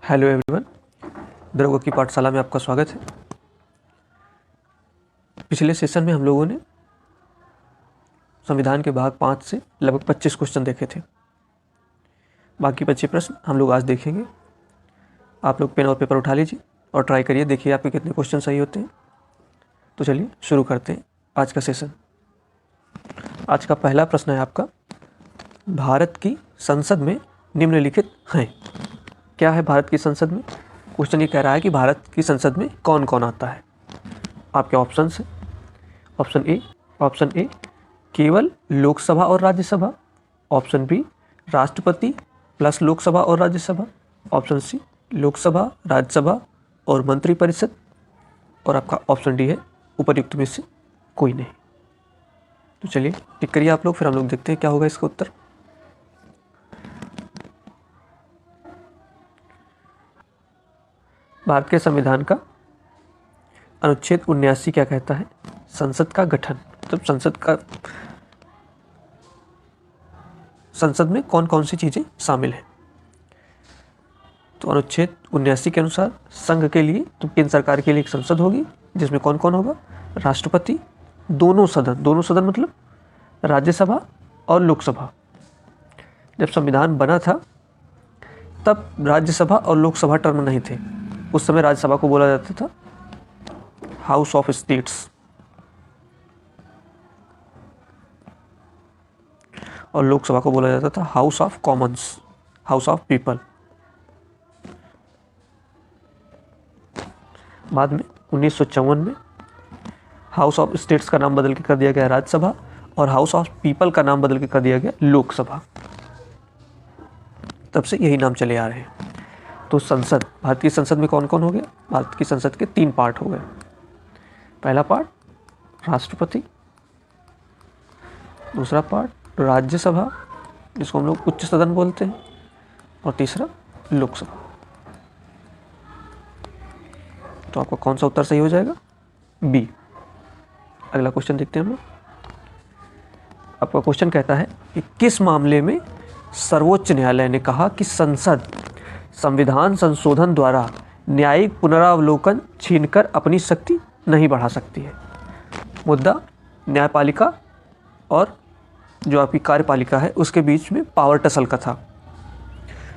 Hello everyone, द्रव की पाठशाला में आपका स्वागत है। पिछले सेशन में हम लोगों ने संविधान के भाग 5 से लगभग 25 क्वेश्चन देखे थे। बाकी बचे प्रश्न हम लोग आज देखेंगे। आप लोग पेन और पेपर उठा लीजिए और ट्राई करिए, देखिए आपके कितने क्वेश्चन सही होते हैं। तो चलिए शुरू करते हैं आज का सेशन। आज का पहला प्रश्न है आपका, भारत की संसद में निम्नलिखित हैं। क्या है भारत की संसद में? क्वेश्चन ये कह रहा है कि भारत की संसद में कौन कौन आता है। आपके ऑप्शंस हैं। ऑप्शन ए केवल लोकसभा और राज्यसभा। ऑप्शन बी राष्ट्रपति प्लस लोकसभा और राज्यसभा। ऑप्शन सी लोकसभा, राज्यसभा और मंत्रिपरिषद। और आपका ऑप्शन डी है उपर्युक्त में से कोई नहीं। तो चलिए टिक करिए आप लोग, फिर हम लोग देखते हैं क्या होगा इसका उत्तर। भारत के संविधान का अनुच्छेद 79 क्या कहता है? संसद का गठन, मतलब संसद में कौन कौन सी चीजें शामिल हैं। तो अनुच्छेद 79 के अनुसार संघ के लिए, तो केंद्र सरकार के लिए एक संसद होगी जिसमें कौन कौन होगा? राष्ट्रपति, दोनों सदन मतलब राज्यसभा और लोकसभा। जब संविधान बना था तब राज्यसभा और लोकसभा टर्म नहीं थे। उस समय राज्यसभा को बोला जाता था हाउस ऑफ स्टेट्स और लोकसभा को बोला जाता था house of Commons, house of people. बाद में 1954 में हाउस ऑफ स्टेट्स का नाम बदल के कर दिया गया राज्यसभा और हाउस ऑफ पीपल का नाम बदल के कर दिया गया लोकसभा। तब से यही नाम चले आ रहे हैं। तो संसद, भारत की संसद में कौन कौन हो गया? भारत की संसद के 3 पार्ट हो गए। पहला पार्ट राष्ट्रपति, दूसरा पार्ट राज्यसभा जिसको हम लोग उच्च सदन बोलते हैं, और तीसरा लोकसभा। तो आपका कौन सा उत्तर सही हो जाएगा? बी। अगला क्वेश्चन देखते हैं हम लोग। आपका क्वेश्चन कहता है कि किस मामले में सर्वोच्च न्यायालय ने कहा कि संसद संविधान संशोधन द्वारा न्यायिक पुनरावलोकन छीनकर अपनी शक्ति नहीं बढ़ा सकती है? मुद्दा न्यायपालिका और जो आपकी कार्यपालिका है उसके बीच में पावर टसल का था।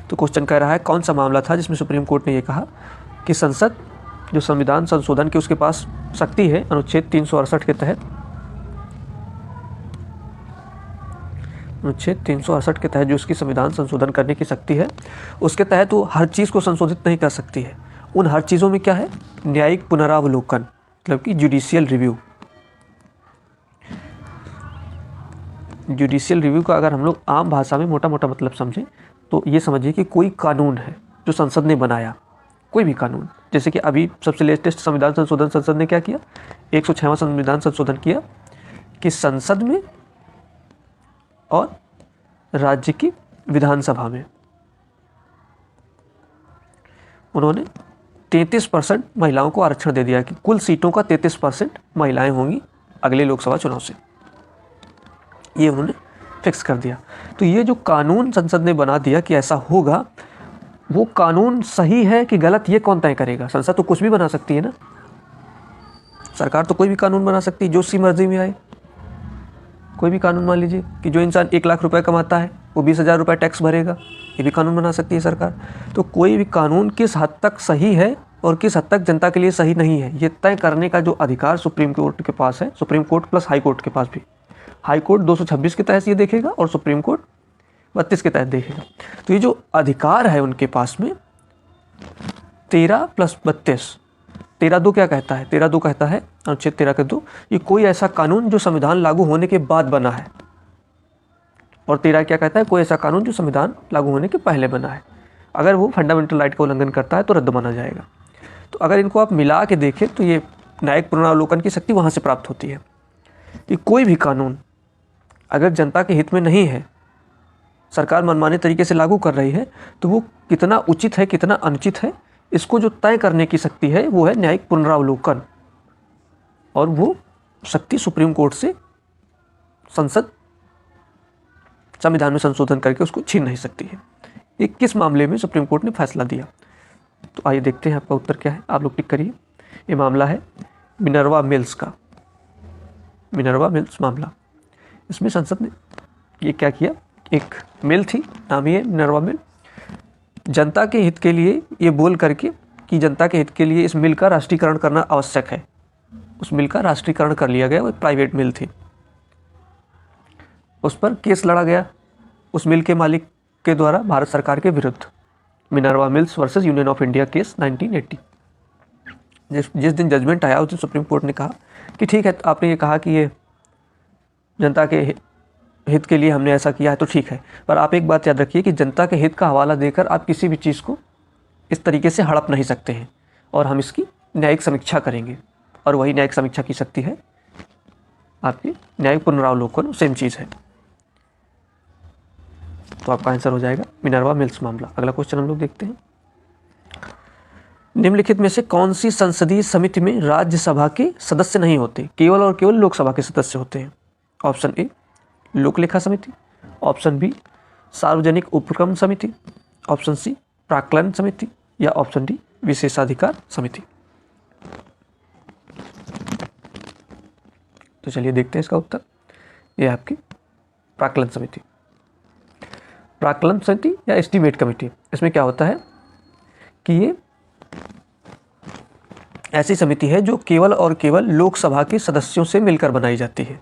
तो क्वेश्चन कह रहा है कौन सा मामला था जिसमें सुप्रीम कोर्ट ने यह कहा कि संसद जो संविधान संशोधन की उसके पास शक्ति है अनुच्छेद 368 के तहत, अनुच्छेद 368 के तहत जो उसकी संविधान संशोधन करने की शक्ति है, उसके तहत वो हर चीज़ को संशोधित नहीं कर सकती है। उन हर चीज़ों में क्या है? न्यायिक पुनरावलोकन, मतलब कि जुडिशियल रिव्यू। जुडिशियल रिव्यू का अगर हम लोग आम भाषा में मोटा मोटा मतलब समझें तो ये समझिए कि कोई कानून है जो संसद ने बनाया, कोई भी कानून, जैसे कि अभी सबसे लेटेस्ट संविधान संशोधन संसद ने क्या किया? 106वां संविधान संशोधन किया कि संसद में और राज्य की विधानसभा में उन्होंने 33% महिलाओं को आरक्षण दे दिया कि कुल सीटों का 33% महिलाएं होंगी अगले लोकसभा चुनाव से। ये उन्होंने फिक्स कर दिया। तो ये जो कानून संसद ने बना दिया कि ऐसा होगा, वो कानून सही है कि गलत ये कौन तय करेगा? संसद तो कुछ भी बना सकती है ना, सरकार तो कोई भी कानून बना सकती है जो उसकी मर्जी में आए। कोई भी कानून, मान लीजिए कि जो इंसान 1 लाख रुपए कमाता है वो 20,000 रुपये टैक्स भरेगा, ये भी कानून बना सकती है सरकार। तो कोई भी कानून किस हद तक सही है और किस हद तक जनता के लिए सही नहीं है, ये तय करने का जो अधिकार सुप्रीम कोर्ट के पास है, supreme court plus high court के पास भी। हाई कोर्ट 226 के तहत ये देखेगा और सुप्रीम कोर्ट 32 के तहत देखेगा। तो ये जो अधिकार है उनके पास में 13 + 32, 13(2) क्या कहता है? 13(2) कहता है, अनुच्छेद 13 के 2, ये कोई ऐसा कानून जो संविधान लागू होने के बाद बना है। और 13 क्या कहता है? कोई ऐसा कानून जो संविधान लागू होने के पहले बना है। अगर वो फंडामेंटल राइट का उल्लंघन करता है तो रद्द माना जाएगा। तो अगर इनको आप मिला के देखें तो ये न्यायिक पुनरावलोकन की शक्ति वहाँ से प्राप्त होती है कि कोई भी कानून अगर जनता के हित में नहीं है, सरकार मनमाने तरीके से लागू कर रही है, तो वो कितना उचित है कितना अनुचित है, इसको जो तय करने की शक्ति है वो है न्यायिक पुनरावलोकन। और वो शक्ति सुप्रीम कोर्ट से संसद संविधान में संशोधन करके उसको छीन नहीं सकती है। ये किस मामले में सुप्रीम कोर्ट ने फैसला दिया? तो आइए देखते हैं आपका उत्तर क्या है, आप लोग टिक करिए। ये मामला है मिनर्वा मिल्स का, मिनर्वा मिल्स मामला। इसमें संसद ने ये क्या किया, एक मिल थी, नाम ही है मिनर्वा मिल, जनता के हित के लिए ये बोल करके कि जनता के हित के लिए इस मिल का राष्ट्रीयकरण करना आवश्यक है, उस मिल का राष्ट्रीयकरण कर लिया गया। वो एक प्राइवेट मिल थी, उस पर केस लड़ा गया उस मिल के मालिक के द्वारा भारत सरकार के विरुद्ध, Minerva mills versus union of India case 1980। जिस दिन जजमेंट आया उस दिन सुप्रीम कोर्ट ने कहा कि ठीक है, आपने ये कहा कि ये जनता के हित के लिए हमने ऐसा किया है तो ठीक है, पर आप एक बात याद रखिए कि जनता के हित का हवाला देकर आप किसी भी चीज़ को इस तरीके से हड़प नहीं सकते हैं, और हम इसकी न्यायिक समीक्षा करेंगे। और वही न्यायिक समीक्षा की शक्ति है आपकी न्यायिक पुनरावलोकन, सेम चीज़ है। तो आपका आंसर हो जाएगा मिनर्वा मिल्स मामला। अगला क्वेश्चन हम लोग देखते हैं, निम्नलिखित में से कौन सी संसदीय समिति में राज्यसभा के सदस्य नहीं होते, केवल और केवल लोकसभा के सदस्य होते हैं? ऑप्शन ए लोक लेखा समिति, ऑप्शन बी सार्वजनिक उपक्रम समिति, ऑप्शन सी प्राक्कलन समिति, या ऑप्शन डी विशेषाधिकार समिति। तो चलिए देखते हैं इसका उत्तर। यह आपकी प्राक्कलन समिति, प्राक्कलन समिति या एस्टीमेट कमेटी। इसमें क्या होता है कि ये ऐसी समिति है जो केवल और केवल लोकसभा के सदस्यों से मिलकर बनाई जाती है,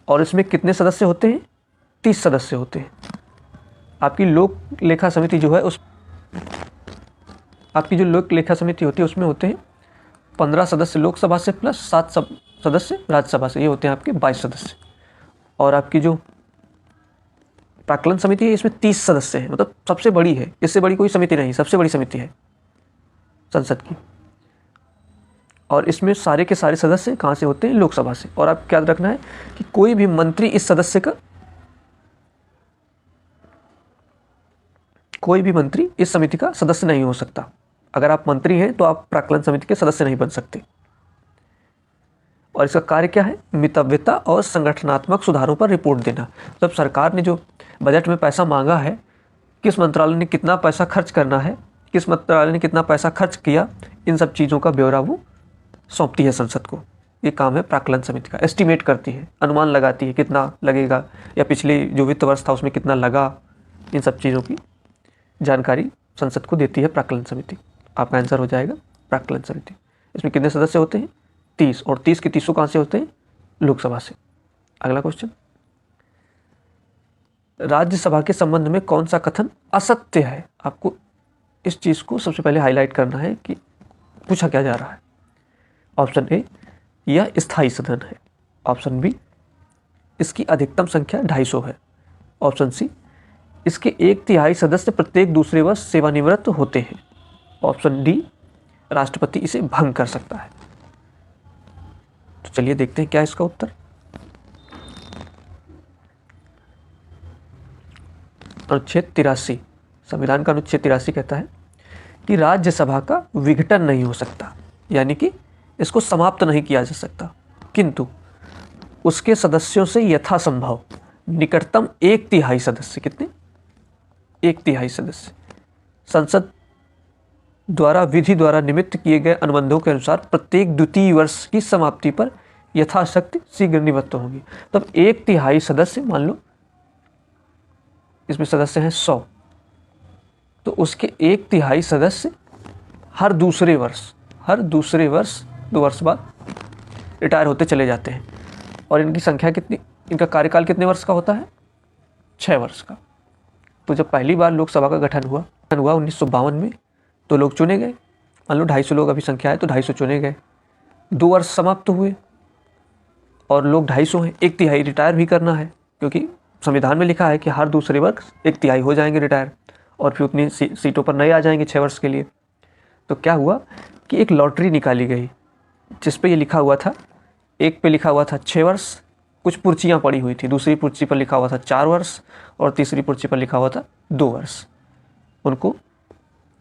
और इसमें कितने सदस्य होते हैं? 30 सदस्य होते हैं। आपकी लोक लेखा समिति जो है आपकी जो लोक लेखा समिति होती है उसमें होते हैं 15 सदस्य लोकसभा से प्लस 7 सदस्य राज्यसभा से, ये होते हैं आपके 22 सदस्य। और आपकी जो प्राक्कलन समिति है इसमें 30 सदस्य हैं, मतलब सबसे बड़ी है, इससे बड़ी कोई समिति नहीं, सबसे बड़ी समिति है संसद की। और इसमें सारे के सारे सदस्य कहाँ से होते हैं? लोकसभा से। और आप क्या रखना है कि कोई भी मंत्री इस समिति का सदस्य नहीं हो सकता। अगर आप मंत्री हैं तो आप प्राक्कलन समिति के सदस्य नहीं बन सकते। और इसका कार्य क्या है? मितव्यता और संगठनात्मक सुधारों पर रिपोर्ट देना। जब सरकार ने जो बजट में पैसा मांगा है, किस मंत्रालय ने कितना पैसा खर्च करना है, किस मंत्रालय ने कितना पैसा खर्च किया, इन सब चीज़ों का ब्यौरा वो सौंपती है संसद को। ये काम है प्राक्कलन समिति का। एस्टीमेट करती है, अनुमान लगाती है कितना लगेगा, या पिछले जो वित्त वर्ष था उसमें कितना लगा, इन सब चीज़ों की जानकारी संसद को देती है प्राक्कलन समिति। आपका आंसर हो जाएगा प्राक्कलन समिति। इसमें कितने सदस्य होते हैं? 30, और 30 के 30 कहाँ से होते हैं? लोकसभा से। अगला क्वेश्चन, राज्यसभा के संबंध में कौन सा कथन असत्य है? आपको इस चीज़ को सबसे पहले हाईलाइट करना है कि पूछा क्या जा रहा है। ऑप्शन ए, यह स्थायी सदन है। ऑप्शन बी, इसकी अधिकतम संख्या 250 है। ऑप्शन सी, इसके 1/3 सदस्य प्रत्येक दूसरे वर्ष सेवानिवृत्त होते हैं। ऑप्शन डी, राष्ट्रपति इसे भंग कर सकता है। तो चलिए देखते हैं क्या इसका उत्तर। अनुच्छेद 83, संविधान का अनुच्छेद 83 कहता है कि राज्यसभा का विघटन नहीं हो सकता, यानी कि इसको समाप्त नहीं किया जा सकता, किंतु उसके सदस्यों से यथासंभव निकटतम 1/3 सदस्य, कितने? 1/3 सदस्य संसद द्वारा विधि द्वारा निमित्त किए गए अनुबंधों के अनुसार प्रत्येक द्वितीय वर्ष की समाप्ति पर यथाशक्ति शीघ्र निवृत्त होंगी। तब 1/3 सदस्य, मान लो इसमें सदस्य हैं 100, तो उसके 1/3 सदस्य हर दूसरे वर्ष 2 वर्ष बाद रिटायर होते चले जाते हैं। और इनकी संख्या कितनी, इनका कार्यकाल कितने वर्ष का होता है? 6 वर्ष का। तो जब पहली बार लोकसभा का गठन हुआ 1952 में, तो लोग चुने गए। मान लो 250 लोग अभी संख्या है तो 250 चुने गए, 2 वर्ष समाप्त हुए और लोग 250 हैं। 1/3 रिटायर भी करना है, क्योंकि संविधान में लिखा है कि हर दूसरे वर्ष 1/3 हो जाएंगे रिटायर, और फिर उतनी सीटों पर नए आ जाएंगे 6 वर्ष के लिए। तो क्या हुआ कि एक लॉटरी निकाली गई जिस पे ये लिखा हुआ था, एक पे लिखा हुआ था 6 वर्ष, कुछ पर्चियाँ पड़ी हुई थी, दूसरी पर्ची पर लिखा हुआ था 4 वर्ष, और तीसरी पर्ची पर लिखा हुआ था 2 वर्ष। उनको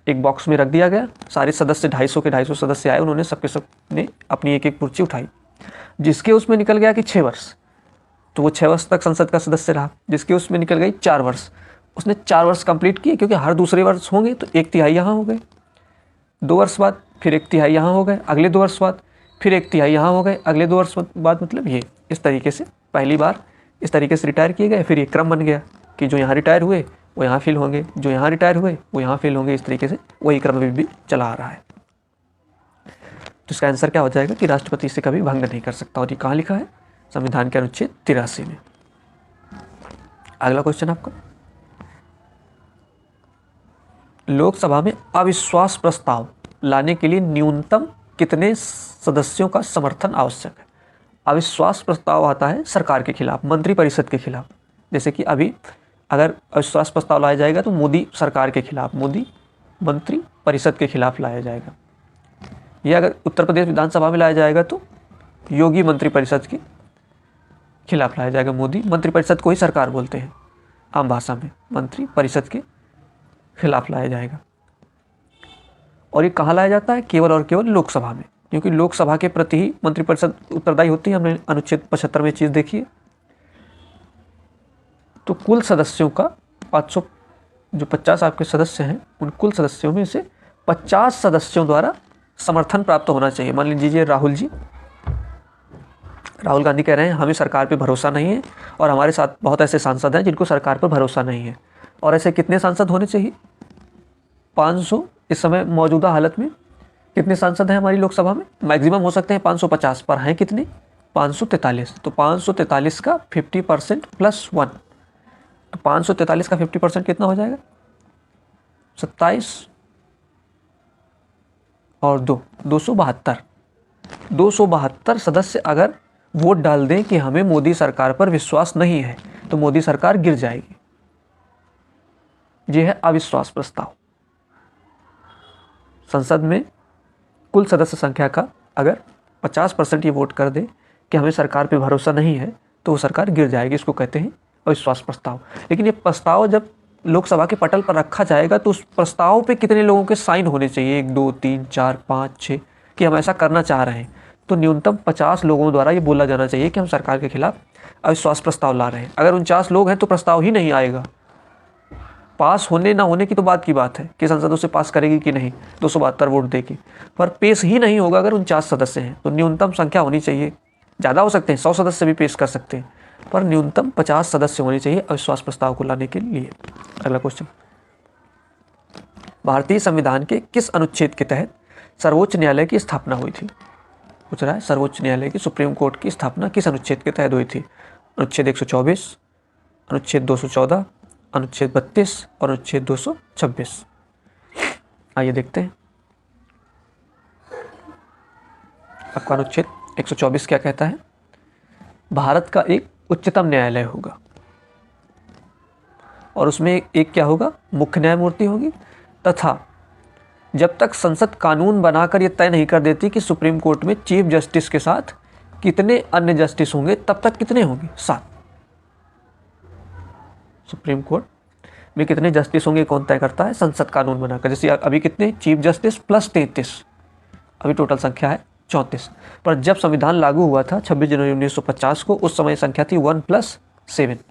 एक बॉक्स में रख दिया गया। सारे सदस्य 250 सदस्य आए, उन्होंने सबके सब ने अपनी एक एक पर्ची उठाई। जिसके उसमें निकल गया कि 6 वर्ष, तो वो 6 वर्ष तक संसद का सदस्य रहा। जिसके उसमें निकल गई 4 वर्ष, उसने 4 वर्ष कंप्लीट किए, क्योंकि हर दूसरे वर्ष होंगे तो 1/3 यहाँ हो गए। 2 वर्ष बाद फिर 1/3 यहाँ हो गए, अगले 2 वर्ष बाद फिर 1/3 यहाँ हो गए, अगले 2 वर्ष बाद, मतलब ये इस तरीके से पहली बार इस तरीके से रिटायर किए गए, फिर ये क्रम बन गया कि जो यहाँ रिटायर हुए वो यहाँ फिल होंगे, जो यहाँ रिटायर हुए वो यहाँ फिल होंगे, इस तरीके से वही क्रम भी चला आ रहा है। तो इसका आंसर क्या हो जाएगा कि राष्ट्रपति इसे कभी भंग नहीं कर सकता। और ये कहाँ लिखा है? संविधान के अनुच्छेद 83 में। अगला क्वेश्चन आपका, लोकसभा में अविश्वास प्रस्ताव लाने के लिए न्यूनतम कितने सदस्यों का समर्थन आवश्यक है? अविश्वास प्रस्ताव आता है सरकार के खिलाफ, मंत्रिपरिषद के खिलाफ। जैसे कि अभी अगर अविश्वास प्रस्ताव लाया जाएगा तो मोदी सरकार के खिलाफ, मोदी मंत्री परिषद के खिलाफ लाया जाएगा। या अगर उत्तर प्रदेश विधानसभा में लाया जाएगा तो योगी मंत्रिपरिषद के खिलाफ लाया जाएगा। मोदी मंत्रिपरिषद को ही सरकार बोलते हैं आम भाषा में, मंत्रिपरिषद के खिलाफ लाया जाएगा। और ये कहाँ लाया जाता है? केवल और केवल लोकसभा में, क्योंकि लोकसभा के प्रति ही मंत्रिपरिषद उत्तरदायी होती है। हमने अनुच्छेद 75 में चीज़ देखी है। तो कुल सदस्यों का 500 जो 50 आपके सदस्य हैं, उन कुल सदस्यों में से 50 सदस्यों द्वारा समर्थन प्राप्त होना चाहिए। मान लीजिए राहुल गांधी कह रहे हैं हमें सरकार पे भरोसा नहीं है और हमारे साथ बहुत ऐसे सांसद हैं जिनको सरकार पर भरोसा नहीं है। और ऐसे कितने सांसद होने चाहिए? 500। इस समय मौजूदा हालत में कितने सांसद हैं हमारी लोकसभा में? मैक्सिमम हो सकते हैं 550, पर हैं कितने? 543। तो 543 का 50% प्लस 1, तो 543 का 50% कितना हो जाएगा? 27 और 2, 272। 272 सदस्य अगर वोट डाल दें कि हमें मोदी सरकार पर विश्वास नहीं है, तो मोदी सरकार गिर जाएगी। यह है अविश्वास प्रस्ताव। संसद में कुल सदस्य संख्या का अगर 50% ये वोट कर दे कि हमें सरकार पे भरोसा नहीं है, तो वो सरकार गिर जाएगी। इसको कहते हैं अविश्वास प्रस्ताव। लेकिन ये प्रस्ताव जब लोकसभा के पटल पर रखा जाएगा तो उस प्रस्ताव पे कितने लोगों के साइन होने चाहिए? 1 2 3 4 5 6 कि हम ऐसा करना चाह रहे हैं। तो न्यूनतम 50 लोगों द्वारा ये बोला जाना चाहिए कि हम सरकार के खिलाफ अविश्वास प्रस्ताव ला रहे हैं। अगर 49 लोग हैं तो प्रस्ताव ही नहीं आएगा। पास होने ना होने की तो बात की बात है कि संसद उसे पास करेगी कि नहीं, 272 वोट देगी, पर पेश ही नहीं होगा अगर 49 सदस्य हैं। तो न्यूनतम संख्या होनी चाहिए, ज़्यादा हो सकते हैं, 100 सदस्य भी पेश कर सकते हैं, पर न्यूनतम 50 सदस्य होने चाहिए अविश्वास प्रस्ताव को लाने के लिए। अगला क्वेश्चन, भारतीय संविधान के किस अनुच्छेद के तहत सर्वोच्च न्यायालय की स्थापना हुई थी? पूछ रहा है सर्वोच्च न्यायालय की, सुप्रीम कोर्ट की स्थापना किस अनुच्छेद के तहत हुई थी? अनुच्छेद 124, अनुच्छेद 214, अनुच्छेद 32 और अनुच्छेद 226। आइए देखते हैं। आपका अनुच्छेद 124 क्या कहता है? भारत का एक उच्चतम न्यायालय होगा और उसमें एक क्या होगा? मुख्य न्यायमूर्ति होगी, तथा जब तक संसद कानून बनाकर ये तय नहीं कर देती कि सुप्रीम कोर्ट में चीफ जस्टिस के साथ कितने अन्य जस्टिस होंगे, तब तक कितने होंगे? 7। सुप्रीम कोर्ट में कितने जस्टिस होंगे कौन तय करता है? संसद कानून बनाकर। जैसे अभी कितने? चीफ जस्टिस प्लस 33, अभी टोटल संख्या है 34। पर जब संविधान लागू हुआ था 26 जनवरी 1950 को, उस समय संख्या थी 1+7,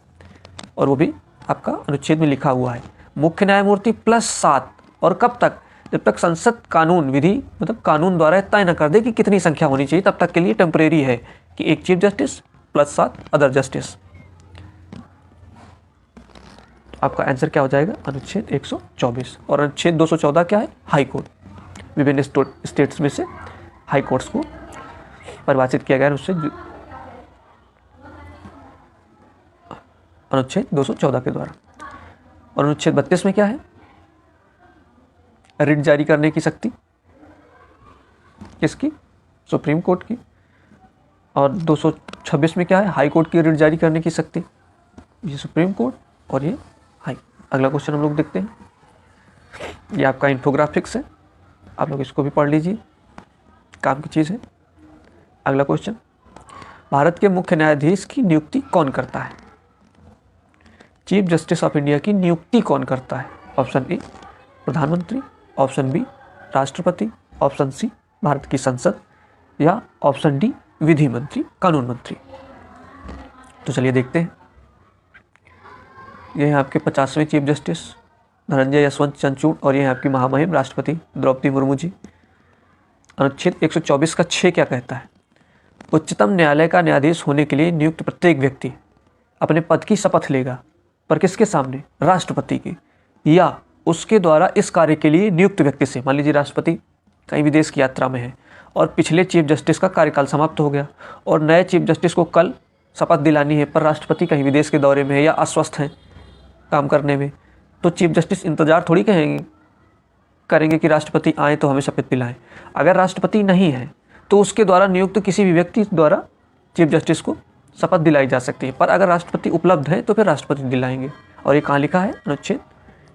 और वो भी आपका अनुच्छेद में लिखा हुआ है, मुख्य न्यायमूर्ति प्लस 7। और कब तक? जब तक संसद कानून विधि मतलब कानून द्वारा तय न कर दे कि कितनी संख्या होनी चाहिए, तब तक के लिए टेम्परेरी है कि एक chief justice plus 7 other justice. आपका आंसर क्या हो जाएगा? अनुच्छेद 124। और अनुच्छेद 214 क्या है? High court. विभिन्न स्टेट्स में से हाई कोर्ट्स को परिभाषित किया गया है उससे अनुच्छेद 214 के द्वारा। और अनुच्छेद 32 में क्या है? रिट जारी करने की शक्ति किसकी? सुप्रीम कोर्ट की। और 226 में क्या है? हाई कोर्ट की रिट जारी करने की शक्ति। ये सुप्रीम कोर्ट और ये हाई। अगला क्वेश्चन हम लोग देखते हैं। ये आपका इन्फोग्राफिक्स है, आप लोग इसको भी पढ़ लीजिए, काम की चीज़ है। अगला क्वेश्चन, भारत के मुख्य न्यायाधीश की नियुक्ति कौन करता है? चीफ जस्टिस ऑफ इंडिया की नियुक्ति कौन करता है? ऑप्शन ए प्रधानमंत्री, ऑप्शन बी राष्ट्रपति, ऑप्शन सी भारत की संसद, या ऑप्शन डी विधि मंत्री, कानून मंत्री। तो चलिए देखते हैं। ये हैं आपके 50वें चीफ जस्टिस धनंजय यशवंत चंद्रचूड़ और ये है आपकी महामहिम राष्ट्रपति द्रौपदी मुर्मू जी। अनुच्छेद 124 का 6 क्या कहता है? उच्चतम न्यायालय का न्यायाधीश होने के लिए नियुक्त प्रत्येक व्यक्ति अपने पद की शपथ लेगा, पर किसके सामने? राष्ट्रपति के या उसके द्वारा इस कार्य के लिए नियुक्त व्यक्ति से। मान लीजिए राष्ट्रपति कहीं विदेश की यात्रा में है और पिछले चीफ जस्टिस का कार्यकाल समाप्त हो गया और नए चीफ जस्टिस को कल शपथ दिलानी है, पर राष्ट्रपति कहीं विदेश के दौरे में है या अस्वस्थ हैं काम करने में, तो चीफ जस्टिस इंतजार थोड़ी करेंगे कि राष्ट्रपति आए तो हमें शपथ दिलाएं। अगर राष्ट्रपति नहीं है तो उसके द्वारा नियुक्त किसी भी व्यक्ति द्वारा चीफ जस्टिस को शपथ दिलाई जा सकती है, पर अगर राष्ट्रपति उपलब्ध है तो फिर राष्ट्रपति दिलाएंगे। और ये कहाँ लिखा है? अनुच्छेद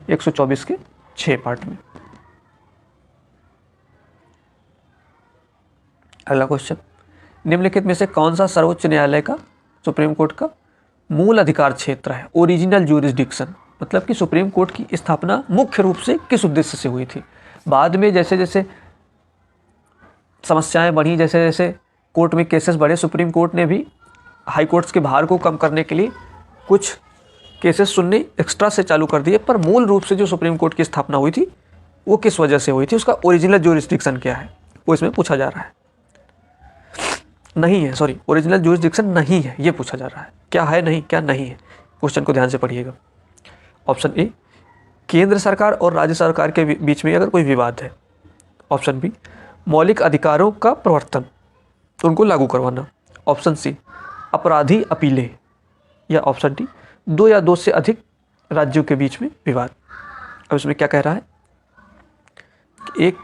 124 के 6 पार्ट में। अगला क्वेश्चन, निम्नलिखित में से कौन सा सर्वोच्च न्यायालय का, सुप्रीम कोर्ट का मूल अधिकार क्षेत्र है? ओरिजिनल ज्यूरिसडिक्शन, मतलब कि सुप्रीम कोर्ट की स्थापना मुख्य रूप से किस उद्देश्य से हुई थी? बाद में जैसे जैसे समस्याएं बढ़ी, जैसे जैसे कोर्ट में केसेस बढ़े, सुप्रीम कोर्ट ने भी हाई कोर्ट्स के भार को कम करने के लिए कुछ केसेस सुनने एक्स्ट्रा से चालू कर दिए, पर मूल रूप से जो सुप्रीम कोर्ट की स्थापना हुई थी वो किस वजह से हुई थी? उसका ओरिजिनल ज्यूरिसडिक्शन क्या है वो इसमें पूछा जा रहा है। नहीं है, सॉरी, ओरिजिनल ज्यूरिसडिक्शन नहीं है, ये पूछा जा रहा है। क्या है? नहीं, क्या नहीं है? क्वेश्चन को ध्यान से पढ़िएगा। ऑप्शन ए, केंद्र सरकार और राज्य सरकार के बीच में अगर कोई विवाद है। ऑप्शन बी, मौलिक अधिकारों का प्रवर्तन, उनको लागू करवाना। ऑप्शन सी, अपराधी अपीलें। या ऑप्शन डी, 2 या 2 से अधिक राज्यों के बीच में विवाद। अब इसमें क्या कह रहा है? एक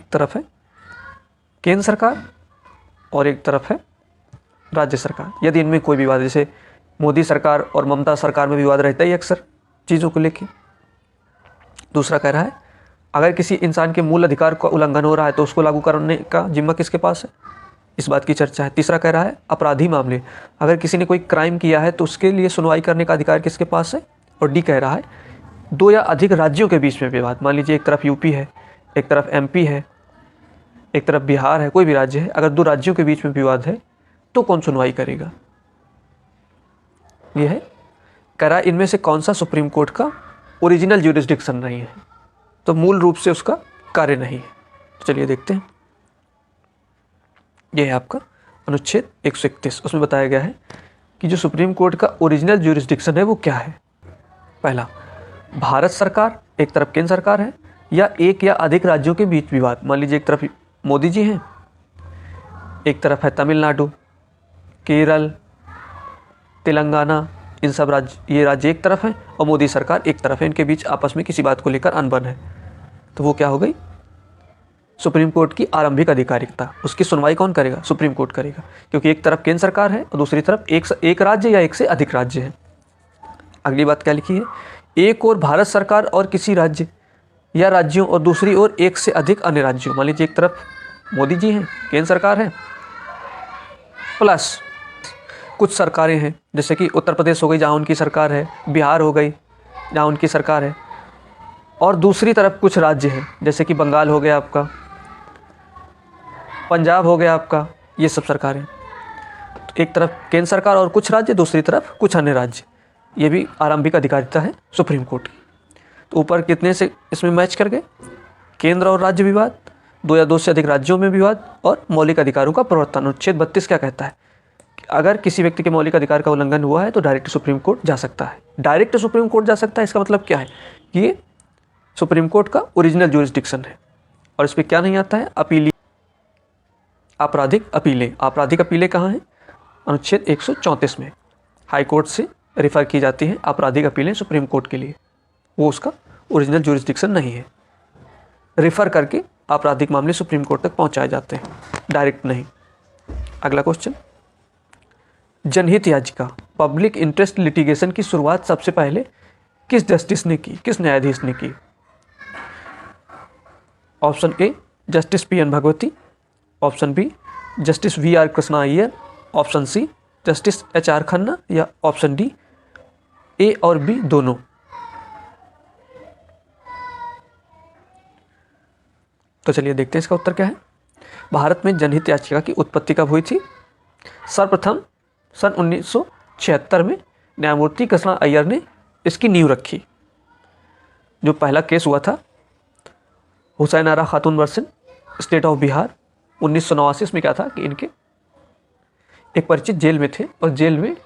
तरफ है केंद्र सरकार और एक तरफ है राज्य सरकार। यदि इनमें कोई विवाद, जैसे मोदी सरकार और ममता सरकार में विवाद रहता ही अक्सर चीज़ों को लेके। दूसरा कह रहा है अगर किसी इंसान के मूल अधिकार का उल्लंघन हो रहा है तो उसको लागू करने का जिम्मा किसके पास है? इस बात की चर्चा है। तीसरा कह रहा है अपराधी मामले, अगर किसी ने कोई क्राइम किया है तो उसके लिए सुनवाई करने का अधिकार किसके पास है? और डी कह रहा है 2 या अधिक राज्यों के बीच में विवाद। मान लीजिए एक तरफ यूपी है, एक तरफ एमपी है, एक तरफ बिहार है, कोई भी राज्य है, अगर 2 राज्यों के बीच में विवाद है तो कौन सुनवाई करेगा? यह है कह रहा है इनमें से कौन सा सुप्रीम कोर्ट का ओरिजिनल ज्यूरिसडिक्शन नहीं है, तो मूल रूप से उसका कार्य नहीं है। तो चलिए देखते हैं। यह है आपका अनुच्छेद 131। उसमें बताया गया है कि जो सुप्रीम कोर्ट का ओरिजिनल ज्यूरिसडिक्शन है वो क्या है। पहला, भारत सरकार, एक तरफ केंद्र सरकार है, या एक या अधिक राज्यों के बीच विवाद। मान लीजिए एक तरफ मोदी जी हैं, एक तरफ है तमिलनाडु, केरल, तेलंगाना, इन सब ये राज्य एक तरफ हैं और मोदी सरकार एक तरफ है, इनके बीच आपस में किसी बात को लेकर अनबन है, तो वो क्या हो गई? सुप्रीम कोर्ट की आरंभिक अधिकारिकता। उसकी सुनवाई कौन करेगा? सुप्रीम कोर्ट करेगा, क्योंकि एक तरफ केंद्र सरकार है और दूसरी तरफ एक राज्य या एक से अधिक राज्य है। अगली बात क्या लिखी है? एक और भारत सरकार और किसी राज्य या राज्यों और दूसरी ओर एक से अधिक अन्य राज्यों। मान लीजिए एक तरफ मोदी जी हैं, केंद्र सरकार है, प्लस कुछ सरकारें हैं, जैसे कि उत्तर प्रदेश हो गई जहाँ उनकी सरकार है, बिहार हो गई जहाँ उनकी सरकार है, और दूसरी तरफ कुछ राज्य हैं, जैसे कि बंगाल हो गया आपका, पंजाब हो गया आपका, ये सब सरकारें। तो एक तरफ केंद्र सरकार और कुछ राज्य, दूसरी तरफ कुछ अन्य राज्य, ये भी आरंभिक अधिकारिता है सुप्रीम कोर्ट की। तो ऊपर कितने से इसमें मैच कर गए? केंद्र और राज्य विवाद, 2 या 2 से अधिक राज्यों में विवाद, और मौलिक अधिकारों का प्रवर्तन। अनुच्छेद 32 क्या कहता है? अगर किसी व्यक्ति के मौलिक अधिकार का उल्लंघन हुआ है तो डायरेक्ट सुप्रीम कोर्ट जा सकता है। डायरेक्ट सुप्रीम कोर्ट जा सकता है, इसका मतलब क्या है? ये सुप्रीम कोर्ट का ओरिजिनल ज्यूरिसडिक्शन है। और इस पर क्या नहीं आता है? अपीली, आपराधिक अपीलें। आपराधिक अपीलें कहाँ हैं? अनुच्छेद 134 में हाई कोर्ट से रेफर की जाती हैं आपराधिक अपीलें सुप्रीम कोर्ट के लिए, वो उसका ओरिजिनल ज्यूरिसडिक्शन नहीं है। रेफर करके आपराधिक मामले सुप्रीम कोर्ट तक पहुंचाए जाते हैं, डायरेक्ट नहीं। अगला क्वेश्चन, जनहित याचिका, पब्लिक इंटरेस्ट लिटिगेशन की शुरुआत सबसे पहले किस जस्टिस ने की, किस न्यायाधीश ने की? Option A justice P N. Bhagwati, option B justice V R. Krishna Iyer, option C justice H R. Khanna, या ऑप्शन डी ए और बी दोनों। तो चलिए देखते हैं इसका उत्तर क्या है। भारत में जनहित याचिका की उत्पत्ति कब हुई थी? सर्वप्रथम सन 1976 में न्यायमूर्ति कृष्णा अय्यर ने इसकी नींव रखी। जो पहला केस हुआ था हुसैन आरा खातून वर्सेस स्टेट ऑफ बिहार 1989 में क्या था कि इनके एक परिचित जेल में थे और जेल में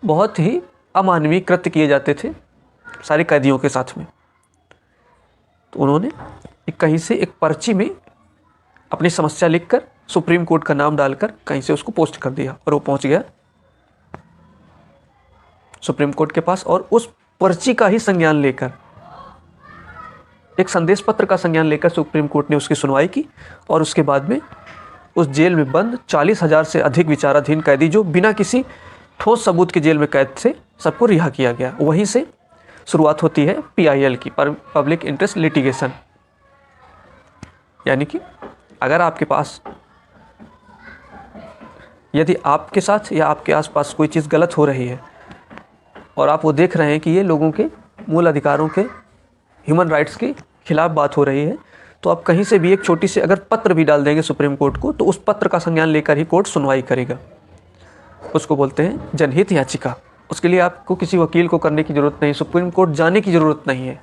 बहुत ही अमानवीय कृत्य किए जाते थे सारे कैदियों के साथ में। तो उन्होंने कहीं से एक पर्ची में अपनी समस्या लिखकर सुप्रीम कोर्ट का नाम डालकर कहीं से उसको पोस्ट कर दिया और वो पहुंच गया सुप्रीम कोर्ट के पास। और उस पर्ची का ही संज्ञान लेकर, एक संदेश पत्र का संज्ञान लेकर सुप्रीम कोर्ट ने उसकी सुनवाई की और उसके बाद में उस जेल में बंद 40,000 से अधिक विचाराधीन कैदी जो बिना किसी ठोस सबूत के जेल में कैद थे, सबको रिहा किया गया। वहीं से शुरुआत होती है PIL की, पब्लिक इंटरेस्ट लिटिगेशन। यानी कि अगर आपके पास, यदि आपके साथ या आपके आसपास कोई चीज़ गलत हो रही है और आप वो देख रहे हैं कि ये लोगों के मूल अधिकारों के, ह्यूमन राइट्स के खिलाफ बात हो रही है, तो आप कहीं से भी एक छोटी सी अगर पत्र भी डाल देंगे सुप्रीम कोर्ट को, तो उस पत्र का संज्ञान लेकर ही कोर्ट सुनवाई करेगा। उसको बोलते हैं जनहित याचिका। उसके लिए आपको किसी वकील को करने की ज़रूरत नहीं, सुप्रीम कोर्ट जाने की ज़रूरत नहीं है।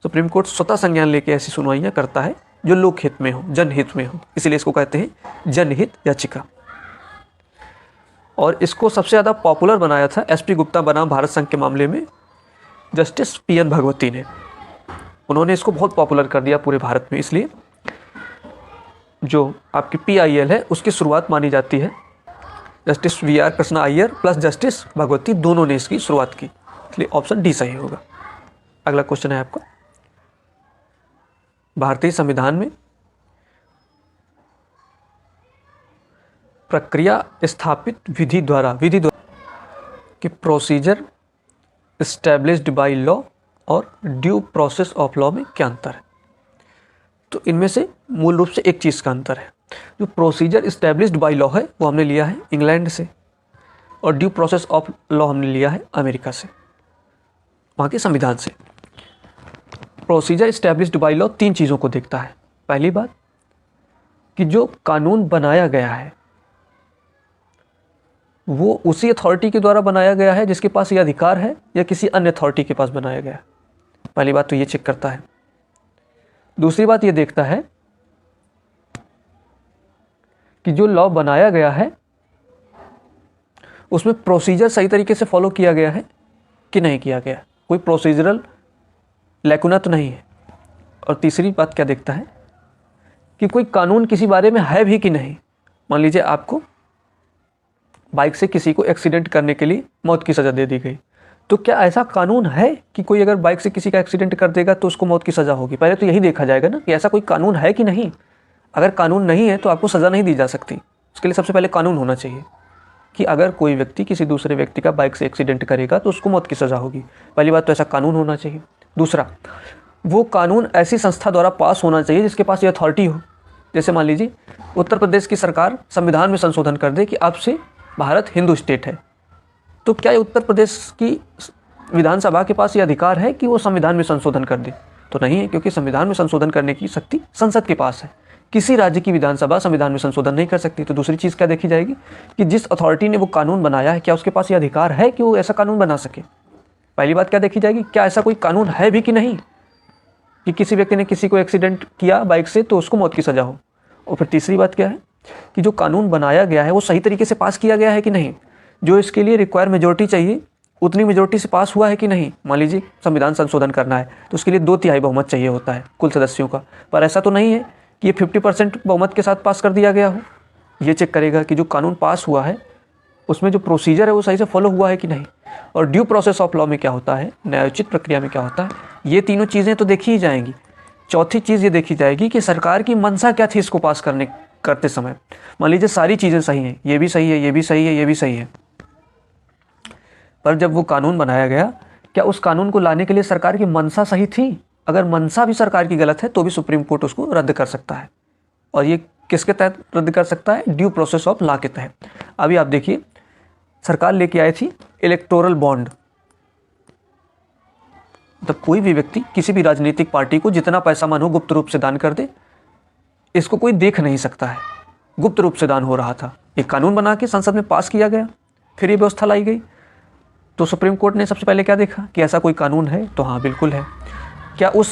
सुप्रीम कोर्ट स्वतः संज्ञान लेके ऐसी सुनवाइयाँ करता है जो लोकहित में हो, जनहित में हो, इसीलिए इसको कहते हैं जनहित याचिका। और इसको सबसे ज़्यादा पॉपुलर बनाया था SP गुप्ता बनाम भारत संघ के मामले में जस्टिस PN भगवती ने। उन्होंने इसको बहुत पॉपुलर कर दिया पूरे भारत में, इसलिए जो आपकी PIL है उसकी शुरुआत मानी जाती है। Justice VR Krishna Iyer plus justice Bhagwati दोनों ने इसकी शुरुआत की, इसलिए ऑप्शन D सही होगा। अगला क्वेश्चन है आपका, भारतीय संविधान में प्रक्रिया स्थापित विधि द्वारा कि प्रोसीजर एस्टैब्लिश्ड बाय लॉ और ड्यू प्रोसेस ऑफ लॉ में क्या अंतर है? तो इनमें से मूल रूप से एक चीज़ का अंतर है। जो प्रोसीजर एस्टैब्लिश्ड बाय लॉ है वो हमने लिया है इंग्लैंड से, और ड्यू प्रोसेस ऑफ लॉ हमने लिया है अमेरिका से, वहाँ के संविधान से। प्रोसीजर एस्टैब्लिश्ड बाय लॉ 3 चीज़ों को देखता है। पहली बात कि जो कानून बनाया गया है वो उसी अथॉरिटी के द्वारा बनाया गया है जिसके पास ये अधिकार है, या किसी अन्य अथॉरिटी के पास बनाया गया है। पहली बात तो ये चेक करता है। दूसरी बात ये देखता है कि जो लॉ बनाया गया है उसमें प्रोसीजर सही तरीके से फॉलो किया गया है कि नहीं किया गया, कोई प्रोसीजरल लैकुना तो नहीं है। और तीसरी बात क्या देखता है कि कोई कानून किसी बारे में है भी कि नहीं। मान लीजिए आपको बाइक से किसी को एक्सीडेंट करने के लिए मौत की सज़ा दे दी गई, तो क्या ऐसा कानून है कि कोई अगर बाइक से किसी का एक्सीडेंट कर देगा तो उसको मौत की सज़ा होगी? पहले तो यही देखा जाएगा ना कि ऐसा कोई कानून है कि नहीं। अगर कानून नहीं है तो आपको सज़ा नहीं दी जा सकती। उसके लिए सबसे पहले कानून होना चाहिए कि अगर कोई व्यक्ति किसी दूसरे व्यक्ति का बाइक से एक्सीडेंट करेगा तो उसको मौत की सज़ा होगी। पहली बात तो ऐसा कानून होना चाहिए। दूसरा, वो कानून ऐसी संस्था द्वारा पास होना चाहिए जिसके पास ये अथॉरिटी हो। जैसे मान लीजिए उत्तर प्रदेश की सरकार संविधान में संशोधन कर दे कि अब से भारत हिंदू स्टेट है, तो क्या उत्तर प्रदेश की विधानसभा के पास ये अधिकार है कि वो संविधान में संशोधन कर दे? तो नहीं है, क्योंकि संविधान में संशोधन करने की शक्ति संसद के पास है। किसी राज्य की विधानसभा संविधान में संशोधन नहीं कर सकती। तो दूसरी चीज़ क्या देखी जाएगी कि जिस अथॉरिटी ने वो कानून बनाया है क्या उसके पास ये अधिकार है कि वो ऐसा कानून बना सके। पहली बात क्या देखी जाएगी, क्या ऐसा कोई कानून है भी कि नहीं कि किसी व्यक्ति ने किसी को एक्सीडेंट किया बाइक से तो उसको मौत की सज़ा हो। और फिर तीसरी बात क्या है कि जो कानून बनाया गया है वो सही तरीके से पास किया गया है कि नहीं, जो इसके लिए रिक्वायर मेजोरिटी चाहिए उतनी मेजोरिटी से पास हुआ है कि नहीं। मान लीजिए संविधान संशोधन करना है तो उसके लिए 2/3 बहुमत चाहिए होता है कुल सदस्यों का, पर ऐसा तो नहीं है कि ये 50% बहुमत के साथ पास कर दिया गया हो। ये चेक करेगा कि जो कानून पास हुआ है उसमें जो प्रोसीजर है वो सही से फॉलो हुआ है कि नहीं। और ड्यू प्रोसेस ऑफ लॉ में क्या होता है, न्यायोचित प्रक्रिया में क्या होता है, ये तीनों चीज़ें तो देखी ही जाएंगी। चौथी चीज़ ये देखी जाएगी कि सरकार की मंशा क्या थी इसको पास करते समय। मान लीजिए सारी चीज़ें सही हैं, ये भी सही है, ये भी सही है, ये भी सही है, पर जब वो कानून बनाया गया क्या उस कानून को लाने के लिए सरकार की मंशा सही थी? अगर मंशा भी सरकार की गलत है तो भी सुप्रीम कोर्ट उसको रद्द कर सकता है। और ये किसके तहत रद्द कर सकता है? ड्यू प्रोसेस ऑफ लॉ के तहत। अभी आप देखिए सरकार लेके आई थी इलेक्टोरल बॉन्ड, मतलब कोई भी व्यक्ति किसी भी राजनीतिक पार्टी को जितना पैसा मन हो गुप्त रूप से दान कर दे, इसको कोई देख नहीं सकता है। गुप्त रूप से दान हो रहा था, एक कानून बना के संसद में पास किया गया, फिर ये व्यवस्था लाई गई। तो सुप्रीम कोर्ट ने सबसे पहले क्या देखा कि ऐसा कोई कानून है, तो हाँ बिल्कुल है। क्या उस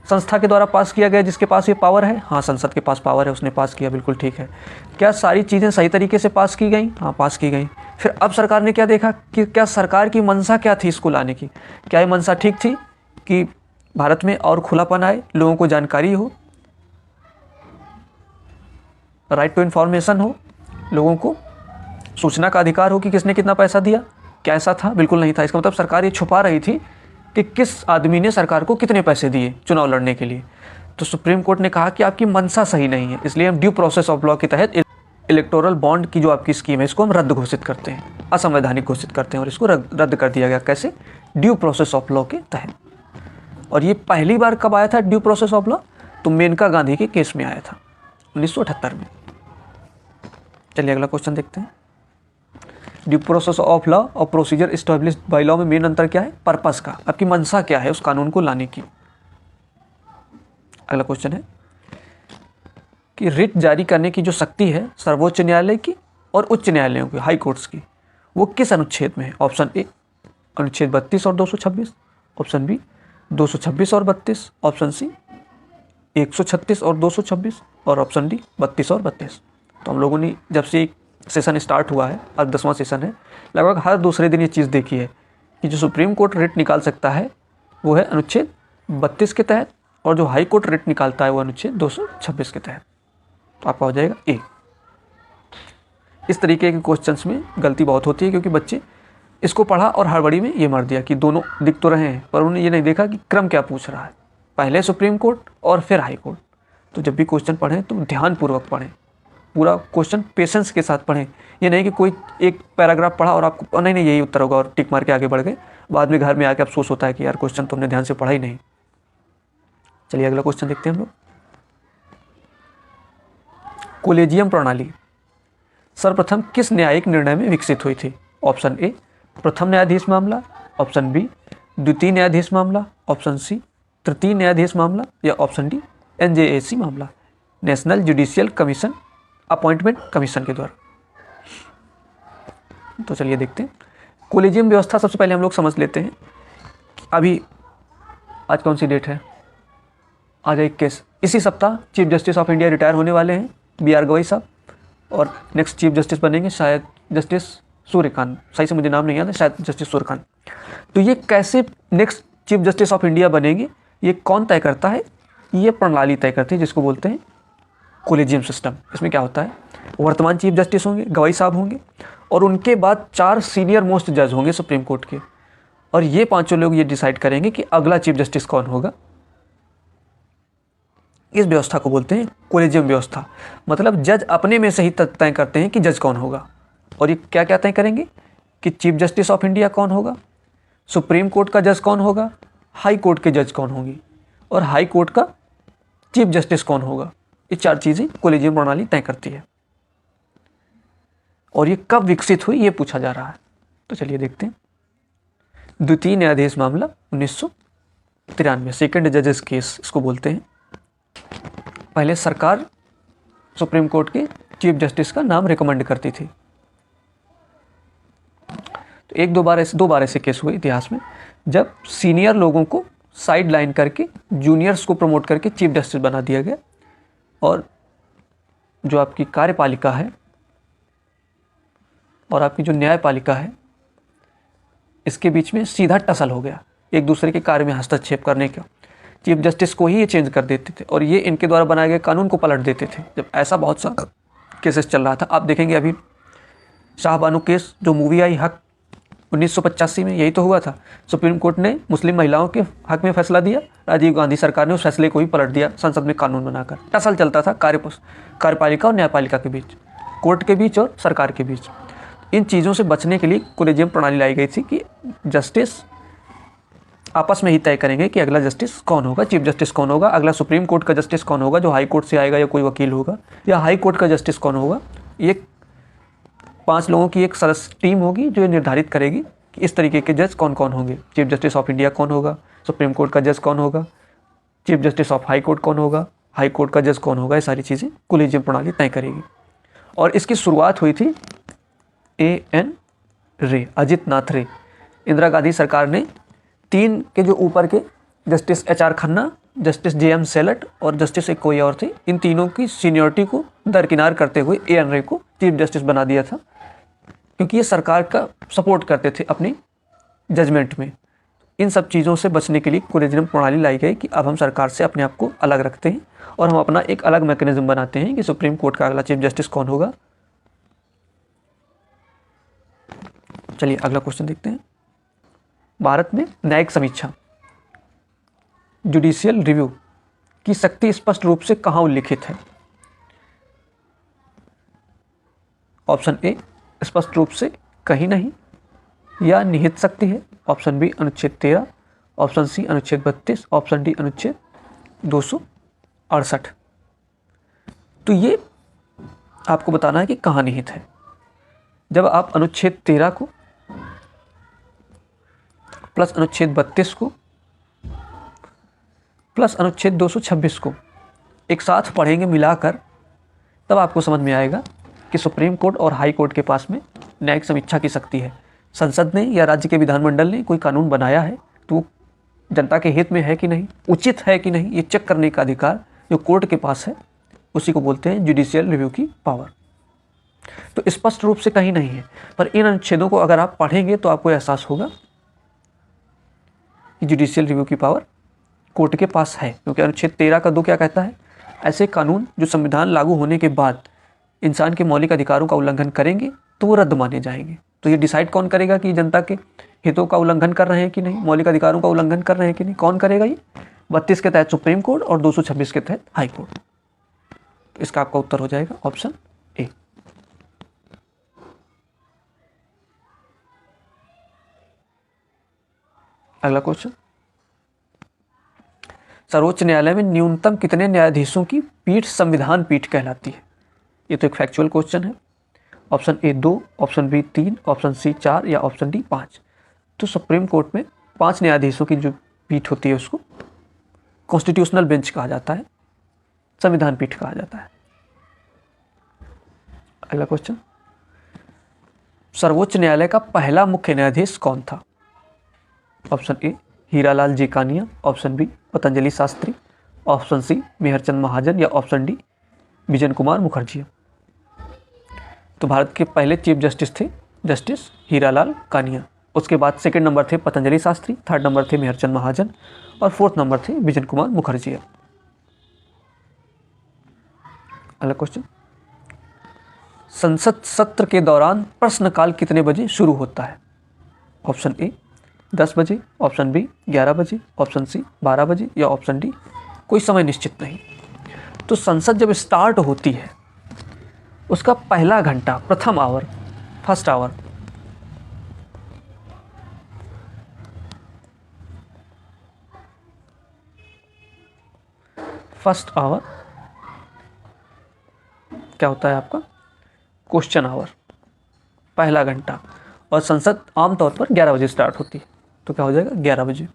संस्था के द्वारा पास किया गया जिसके पास ये पावर है? हाँ, संसद के पास पावर है, उसने पास किया, बिल्कुल ठीक है। क्या सारी चीज़ें सही तरीके से पास की गई? हाँ, पास की गई। फिर अब सरकार ने क्या देखा कि क्या सरकार की मंशा क्या थी इसको लाने की? क्या ये मंशा ठीक थी कि भारत में और खुलापन आए, लोगों को जानकारी हो, राइट टू इन्फॉर्मेशन हो, लोगों को सूचना का अधिकार हो कि किसने कितना पैसा दिया? क्या ऐसा था? बिल्कुल नहीं था। इसका मतलब सरकार ये छुपा रही थी कि किस आदमी ने सरकार को कितने पैसे दिए चुनाव लड़ने के लिए। तो सुप्रीम कोर्ट ने कहा कि आपकी मंशा सही नहीं है, इसलिए हम ड्यू प्रोसेस ऑफ लॉ के तहत इलेक्टोरल बॉन्ड की जो आपकी स्कीम है इसको हम रद्द घोषित करते हैं, असंवैधानिक घोषित करते हैं, और इसको रद्द कर दिया गया। कैसे? ड्यू प्रोसेस ऑफ लॉ के तहत। और ये पहली बार कब आया था ड्यू प्रोसेस ऑफ लॉ? तो मेनका गांधी के केस में आया था 1978 में। चलिए अगला क्वेश्चन देखते हैं। ड्यू प्रोसेस ऑफ लॉ और प्रोसीजर एस्टैब्लिश्ड बाय लॉ में मेन अंतर क्या है? पर्पस का, आपकी मंशा क्या है उस कानून को लाने की। अगला क्वेश्चन है कि रिट जारी करने की जो शक्ति है सर्वोच्च न्यायालय की और उच्च न्यायालयों की, हाई कोर्ट्स की, वो किस अनुच्छेद में है? ऑप्शन ए अनुच्छेद 32 और 226, ऑप्शन बी 226 और 32, ऑप्शन सी 136 और 226, और ऑप्शन डी 32 और 32। तो हम लोगों ने जब से सेशन स्टार्ट हुआ है, अब 10वां सेशन है, लगभग हर दूसरे दिन ये चीज़ देखी है कि जो सुप्रीम कोर्ट रिट निकाल सकता है वो है अनुच्छेद 32 के तहत, और जो हाई कोर्ट रिट निकालता है वो अनुच्छेद 226 के तहत। तो आपका हो जाएगा ए। इस तरीके के क्वेश्चंस में गलती बहुत होती है क्योंकि बच्चे इसको पढ़ा और हड़बड़ी में ये मार दिया कि दोनों दिख तो रहे हैं, पर उन्होंने ये नहीं देखा कि क्रम क्या पूछ रहा है, पहले सुप्रीम कोर्ट और फिर हाई कोर्ट। तो जब भी क्वेश्चन पढ़ें तो ध्यानपूर्वक पढ़ें, पूरा क्वेश्चन पेशेंस के साथ पढ़ें। ये नहीं कि कोई एक पैराग्राफ पढ़ा और आपको नहीं यही उत्तर होगा और टिक मार के आगे बढ़ गए, बाद में घर में आके अफसोस होता है कि यार क्वेश्चन तुमने ध्यान से पढ़ा ही नहीं। चलिए अगला क्वेश्चन देखते हैं हम लोग। कोलेजियम प्रणाली सर्वप्रथम किस न्यायिक निर्णय में विकसित हुई थी? ऑप्शन ए प्रथम न्यायाधीश मामला, ऑप्शन बी द्वितीय न्यायाधीश मामला, ऑप्शन सी तृतीय न्यायाधीश मामला, या ऑप्शन डी NJAC मामला, national judicial commission appointment commission के द्वारा। तो चलिए देखते हैं कोलेजियम व्यवस्था। सबसे पहले हम लोग समझ लेते हैं अभी आज कौन सी डेट है? आज 21। इसी सप्ताह chief justice of India retire होने वाले हैं BR गवई साहब, और नेक्स्ट चीफ जस्टिस बनेंगे शायद जस्टिस सूर्यकांत, सही से मुझे नाम नहीं याद है, शायद जस्टिस सूर्यकांत। तो ये कैसे next chief justice of India बनेंगे, ये कौन तय करता है? ये प्रणाली तय करती है जिसको बोलते हैं कोलेजियम सिस्टम। इसमें क्या होता है, वर्तमान चीफ जस्टिस होंगे, गवई साहब होंगे, और उनके बाद 4 सीनियर मोस्ट जज होंगे सुप्रीम कोर्ट के, और ये 5 लोग ये डिसाइड करेंगे कि अगला चीफ जस्टिस कौन होगा। इस व्यवस्था को बोलते हैं कोलेजियम व्यवस्था। मतलब जज अपने में से ही तय करते हैं कि जज कौन होगा, और ये क्या क्या तय करेंगे कि चीफ जस्टिस ऑफ इंडिया कौन होगा, सुप्रीम कोर्ट का जज कौन होगा, हाई कोर्ट के जज कौन होंगी, और हाई कोर्ट का चीफ जस्टिस कौन होगा। ये 4 चीज़ें कोलेजियम प्रणाली तय करती है। और ये कब विकसित हुई ये पूछा जा रहा है। तो चलिए देखते हैं। द्वितीय न्यायाधीश मामला 1993, सेकेंड जजेस केस इसको बोलते हैं। पहले सरकार सुप्रीम कोर्ट के चीफ जस्टिस का नाम रिकमेंड करती थी। तो 2 बार ऐसे केस हुए इतिहास में जब सीनियर लोगों को साइड लाइन करके जूनियर्स को प्रमोट करके चीफ जस्टिस बना दिया गया, और जो आपकी कार्यपालिका है और आपकी जो न्यायपालिका है इसके बीच में सीधा टसल हो गया, एक दूसरे के कार्य में हस्तक्षेप करने का। चीफ जस्टिस को ही ये चेंज कर देते थे और ये इनके द्वारा बनाए गए कानून को पलट देते थे। जब ऐसा बहुत सा केसेस चल रहा था, आप देखेंगे अभी शाहबानू केस जो मूवी आई हक 1985 में, यही तो हुआ था। सुप्रीम कोर्ट ने मुस्लिम महिलाओं के हक में फैसला दिया, राजीव गांधी सरकार ने उस फैसले को ही पलट दिया संसद में कानून बनाकर। टसल चलता था कार्यपालिका और न्यायपालिका के बीच, कोर्ट के बीच और सरकार के बीच। इन चीज़ों से बचने के लिए कोलेजियम प्रणाली लाई गई थी कि जस्टिस आपस में ही तय करेंगे कि अगला जस्टिस कौन होगा, चीफ जस्टिस कौन होगा, अगला सुप्रीम कोर्ट का जस्टिस कौन होगा जो हाई कोर्ट से आएगा या कोई वकील होगा, या हाई कोर्ट का जस्टिस कौन होगा। ये 5 लोगों की एक सदस्य टीम होगी जो निर्धारित करेगी कि इस तरीके के जज कौन कौन होंगे, चीफ जस्टिस ऑफ इंडिया कौन होगा, सुप्रीम कोर्ट का जज कौन होगा, chief justice of high court कौन होगा, हाई कोर्ट का जज कौन होगा। ये सारी चीज़ें कोलेजियम प्रणाली तय करेगी। और इसकी शुरुआत हुई थी A.N. रे, अजित नाथ रे, इंदिरा गांधी सरकार ने 3 के जो ऊपर के justice H R Khanna, justice J M Shelat और जस्टिस एक कोई और थे, इन तीनों की सीनियरिटी को दरकिनार करते हुए ए एन रे को चीफ जस्टिस बना दिया था, क्योंकि ये सरकार का सपोर्ट करते थे अपनी जजमेंट में। इन सब चीज़ों से बचने के लिए कोलेजियम प्रणाली लाई गई कि अब हम सरकार से अपने आप को अलग रखते हैं और हम अपना एक अलग मैकेनिज्म बनाते हैं कि सुप्रीम कोर्ट का अगला चीफ जस्टिस कौन होगा। चलिए अगला क्वेश्चन देखते हैं। भारत में न्यायिक समीक्षा जुडिशियल रिव्यू की शक्ति स्पष्ट रूप से कहाँ उल्लिखित है? ऑप्शन ए स्पष्ट रूप से कहीं नहीं या निहित शक्ति है, ऑप्शन बी अनुच्छेद 13, ऑप्शन सी अनुच्छेद 32, ऑप्शन डी अनुच्छेद 268। तो ये आपको बताना है कि कहाँ निहित है। जब आप अनुच्छेद 13 को प्लस अनुच्छेद 32 को प्लस अनुच्छेद 226 को एक साथ पढ़ेंगे मिलाकर, तब आपको समझ में आएगा कि सुप्रीम कोर्ट और हाई कोर्ट के पास में न्यायिक समीक्षा की शक्ति है। संसद ने या राज्य के विधानमंडल ने कोई कानून बनाया है तो वो जनता के हित में है कि नहीं, उचित है कि नहीं, ये चेक करने का अधिकार जो कोर्ट के पास है उसी को बोलते हैं जुडिशियल रिव्यू की पावर। तो स्पष्ट रूप से कहीं नहीं है, पर इन अनुच्छेदों को अगर आप पढ़ेंगे तो आपको एहसास होगा कि जुडिशियल रिव्यू की पावर कोर्ट के पास है, क्योंकि अनुच्छेद 13 का 2 क्या कहता है? ऐसे कानून जो संविधान लागू होने के बाद इंसान के मौलिक अधिकारों का उल्लंघन करेंगे तो वो रद्द माने जाएंगे। तो ये डिसाइड कौन करेगा कि जनता के हितों का उल्लंघन कर रहे हैं कि नहीं, मौलिक अधिकारों का उल्लंघन कर रहे हैं कि नहीं? कौन करेगा? ये 32 के तहत सुप्रीम कोर्ट और 226 के तहत हाई कोर्ट। तो इसका आपका उत्तर हो जाएगा ऑप्शन ए। अगला क्वेश्चन, सर्वोच्च न्यायालय में न्यूनतम कितने न्यायाधीशों की पीठ संविधान पीठ कहलाती है? ये तो एक फैक्चुअल क्वेश्चन है। Option A 2, option B 3, option C 4 या ऑप्शन डी 5। तो सुप्रीम कोर्ट में 5 न्यायाधीशों की जो पीठ होती है उसको कॉन्स्टिट्यूशनल बेंच कहा जाता है, संविधान पीठ कहा जाता है। अगला क्वेश्चन, सर्वोच्च न्यायालय का पहला मुख्य न्यायाधीश कौन था? Option A Hiralal Kania, option B Patanjali Sastri, option C Mehr Chand Mahajan या ऑप्शन डी बिजन कुमार मुखर्जी। तो भारत के पहले चीफ जस्टिस थे जस्टिस हीरालाल कानिया, उसके बाद सेकंड नंबर थे पतंजलि शास्त्री, थर्ड नंबर थे मेहरचंद महाजन और फोर्थ नंबर थे बिजन कुमार मुखर्जी। अगला क्वेश्चन, संसद सत्र के दौरान प्रश्नकाल कितने बजे शुरू होता है? ऑप्शन ए 10 बजे, ऑप्शन बी 11 बजे, ऑप्शन सी 12 बजे या ऑप्शन डी कोई समय निश्चित नहीं। तो संसद जब स्टार्ट होती है उसका पहला घंटा, प्रथम आवर, फर्स्ट आवर, क्या होता है आपका? क्वेश्चन आवर, पहला घंटा। और संसद आमतौर पर 11 बजे स्टार्ट होती है, तो क्या हो जाएगा 11 बजे।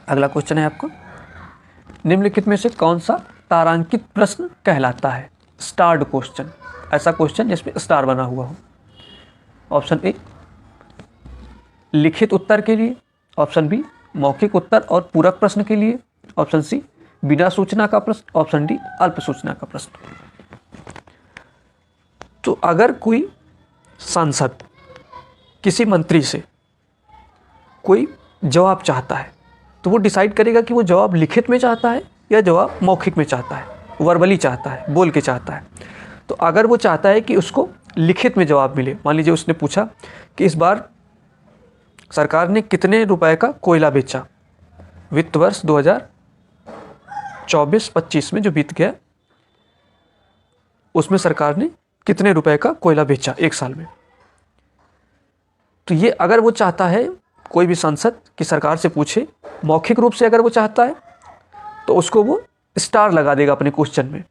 अगला क्वेश्चन है आपका, निम्नलिखित में से कौन सा तारांकित प्रश्न कहलाता है? स्टार्ड क्वेश्चन, ऐसा क्वेश्चन जिसमें स्टार बना हुआ हो। ऑप्शन ए लिखित उत्तर के लिए, ऑप्शन बी मौखिक उत्तर और पूरक प्रश्न के लिए, ऑप्शन सी बिना सूचना का प्रश्न, ऑप्शन डी अल्प सूचना का प्रश्न। तो अगर कोई सांसद किसी मंत्री से कोई जवाब चाहता है तो वो डिसाइड करेगा कि वो जवाब लिखित में चाहता है या जवाब मौखिक में चाहता है, वर्बली चाहता है, बोल के चाहता है। तो अगर वो चाहता है कि उसको लिखित में जवाब मिले, मान लीजिए उसने पूछा कि इस बार सरकार ने कितने रुपए का कोयला बेचा वित्त वर्ष 2024-25 में जो बीत गया, उसमें सरकार ने कितने रुपए का कोयला बेचा एक साल में। तो ये अगर वो चाहता है कोई भी सांसद कि सरकार से पूछे मौखिक रूप से, अगर वो चाहता है तो उसको वो स्टार लगा देगा अपने क्वेश्चन में,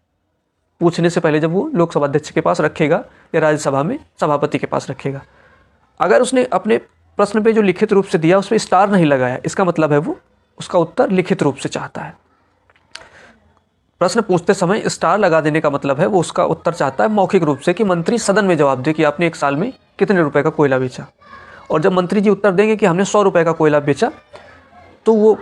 पूछने से पहले जब वो लोकसभा अध्यक्ष के पास रखेगा या राज्यसभा में सभापति के पास रखेगा। अगर उसने अपने प्रश्न पे जो लिखित रूप से दिया उस पर स्टार नहीं लगाया, इसका मतलब है वो उसका उत्तर लिखित रूप से चाहता है। प्रश्न पूछते समय स्टार लगा देने का मतलब है वो उसका उत्तर चाहता है मौखिक रूप से कि मंत्री सदन में जवाब दे कि आपने एक साल में कितने रुपए का कोयला बेचा। और जब मंत्री जी उत्तर देंगे कि हमने 100 रुपए का कोयला बेचा, तो वो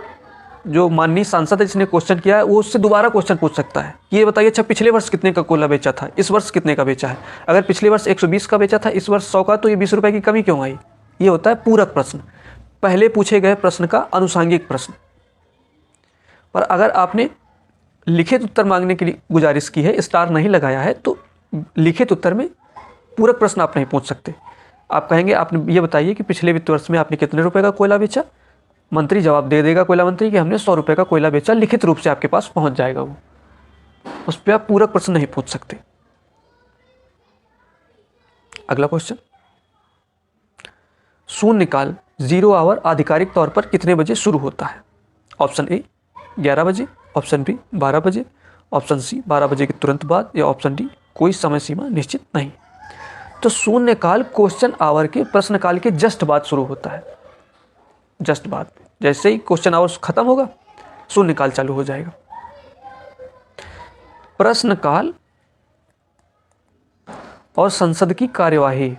जो माननीय सांसद है जिसने क्वेश्चन किया है वो उससे दोबारा क्वेश्चन पूछ सकता है कि ये बताइए अच्छा पिछले वर्ष कितने का कोयला बेचा था, इस वर्ष कितने का बेचा है। अगर पिछले वर्ष 120 का बेचा था, इस वर्ष 100 का, तो ये 20 रुपए की कमी क्यों आई। ये होता है पूरक प्रश्न, पहले पूछे गए प्रश्न का अनुसांगिक प्रश्न। पर अगर आपने लिखित उत्तर मांगने के लिए गुजारिश की है, स्टार नहीं लगाया है, तो लिखित उत्तर में पूरक प्रश्न आप नहीं पूछ सकते। आप कहेंगे आपने ये बताइए कि पिछले वित्त वर्ष में आपने कितने रुपए का कोयला बेचा। मंत्री जवाब दे देगा कोयला मंत्री कि हमने 100 रुपए का कोयला बेचा, लिखित रूप से आपके पास पहुंच जाएगा वो। उस पर आप पूरक प्रश्न नहीं पूछ सकते। अगला क्वेश्चन, शून्यकाल 0 आवर आधिकारिक तौर पर कितने बजे शुरू होता है। ऑप्शन ए 11 बजे, ऑप्शन बी 12 बजे, ऑप्शन सी 12 बजे के तुरंत बाद, या ऑप्शन डी कोई समय सीमा निश्चित नहीं। तो शून्यकाल क्वेश्चन आवर के प्रश्नकाल के जस्ट बाद शुरू होता है। जस्ट बाद, जैसे ही क्वेश्चन आवर खत्म होगा शून्यकाल चालू हो जाएगा। प्रश्नकाल और संसद की कार्यवाही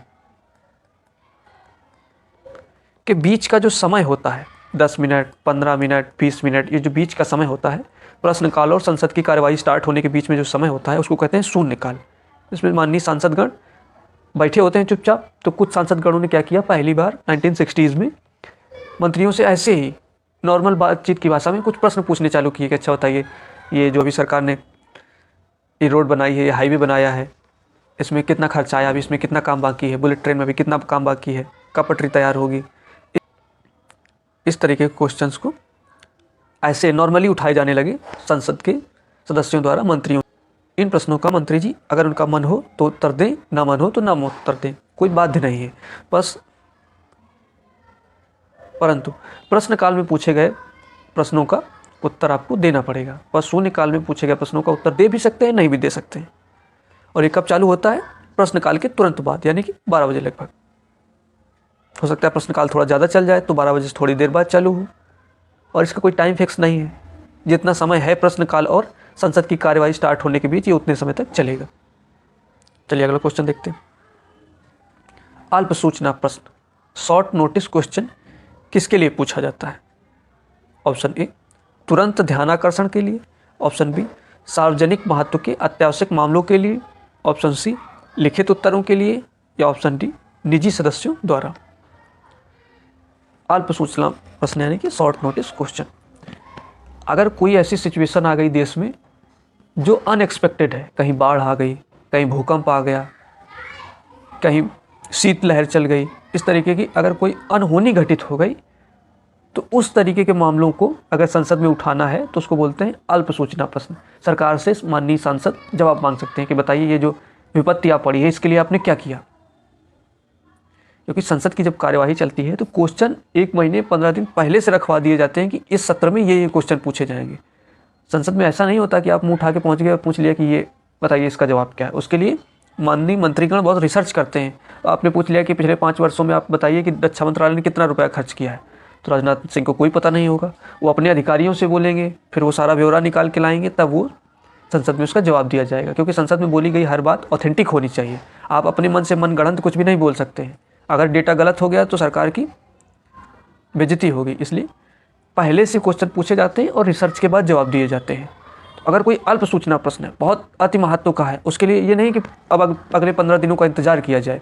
के बीच का जो समय होता है 10 मिनट, 15 मिनट, 20 मिनट, ये जो बीच का समय होता है प्रश्नकाल और संसद की कार्यवाही स्टार्ट होने के बीच में जो समय होता है उसको कहते हैं शून्यकाल। इसमें माननीय सांसदगण बैठे होते हैं चुपचाप। तो कुछ सांसदगणों ने क्या किया, पहली बार 1960s में मंत्रियों से ऐसे ही नॉर्मल बातचीत की भाषा में कुछ प्रश्न पूछने चालू किए कि अच्छा बताइए ये जो अभी सरकार ने ये रोड बनाई है, ये हाईवे बनाया है, इसमें कितना खर्चा आया, अभी इसमें कितना काम बाकी है, बुलेट ट्रेन में भी कितना काम बाकी है, कब पटरी तैयार होगी। इस तरीके के क्वेश्चंस को ऐसे नॉर्मली उठाए जाने लगे संसद के सदस्यों द्वारा मंत्रियों। इन प्रश्नों का मंत्री जी अगर उनका मन हो तो उत्तर दें, ना मन हो तो ना उत्तर दें, कोई बाध्य नहीं है। बस परंतु प्रश्नकाल में पूछे गए प्रश्नों का उत्तर आपको देना पड़ेगा। बस शून्यकाल में पूछे गए प्रश्नों का उत्तर दे भी सकते हैं, नहीं भी दे सकते हैं। और ये कब चालू होता है, प्रश्नकाल के तुरंत बाद, यानी कि 12 बजे लगभग। हो सकता है प्रश्नकाल थोड़ा ज़्यादा चल जाए तो 12 बजे से थोड़ी देर बाद चालू हो, और इसका कोई टाइम फिक्स नहीं है। जितना समय है प्रश्नकाल और संसद की कार्यवाही स्टार्ट होने के बीच, ये उतने समय तक चलेगा। चलिए अगला क्वेश्चन देखते हैं। अल्प सूचना प्रश्न, शॉर्ट नोटिस क्वेश्चन किसके लिए पूछा जाता है। ऑप्शन ए तुरंत ध्यानाकर्षण के लिए, ऑप्शन बी सार्वजनिक महत्व के अत्यावश्यक मामलों के लिए, ऑप्शन सी लिखित उत्तरों के लिए, या ऑप्शन डी निजी सदस्यों द्वारा। अल्प सूचना प्रश्न यानी कि शॉर्ट नोटिस क्वेश्चन। अगर कोई ऐसी सिचुएशन आ गई देश में जो अनएक्सपेक्टेड है, कहीं बाढ़ आ गई, कहीं भूकंप आ गया, कहीं शीतलहर चल गई, इस तरीके की अगर कोई अनहोनी घटित हो गई, तो उस तरीके के मामलों को अगर संसद में उठाना है तो उसको बोलते हैं अल्प सूचना प्रश्न। सरकार से माननीय सांसद जवाब मांग सकते हैं कि बताइए ये जो विपत्ति आ पड़ी है इसके लिए आपने क्या किया। क्योंकि संसद की जब कार्यवाही चलती है तो क्वेश्चन 1 महीने 15 दिन पहले से रखवा दिए जाते हैं कि इस सत्र में ये क्वेश्चन पूछे जाएंगे। संसद में ऐसा नहीं होता कि आप मुँह उठा के पहुँच गए और पूछ लिया कि ये बताइए इसका जवाब क्या है। उसके लिए माननीय मंत्रीगण बहुत रिसर्च करते हैं। आपने पूछ लिया कि पिछले 5 वर्षों में आप बताइए कि रक्षा मंत्रालय ने कितना रुपया खर्च किया है, तो राजनाथ सिंह को कोई पता नहीं होगा। वो अपने अधिकारियों से बोलेंगे, फिर वो सारा ब्यौरा निकाल के लाएंगे, तब वो संसद में उसका जवाब दिया जाएगा। क्योंकि संसद में बोली गई हर बात ऑथेंटिक होनी चाहिए। आप अपने मन से मनगढ़ंत कुछ भी नहीं बोल सकते हैं। अगर डेटा गलत हो गया तो सरकार की बेइज्जती होगी। इसलिए पहले से क्वेश्चन पूछे जाते हैं और रिसर्च के बाद जवाब दिए जाते हैं। तो अगर कोई अल्प सूचना प्रश्न है, बहुत अति महत्व का है, उसके लिए ये नहीं कि अब अगले 15 दिनों का इंतजार किया जाए,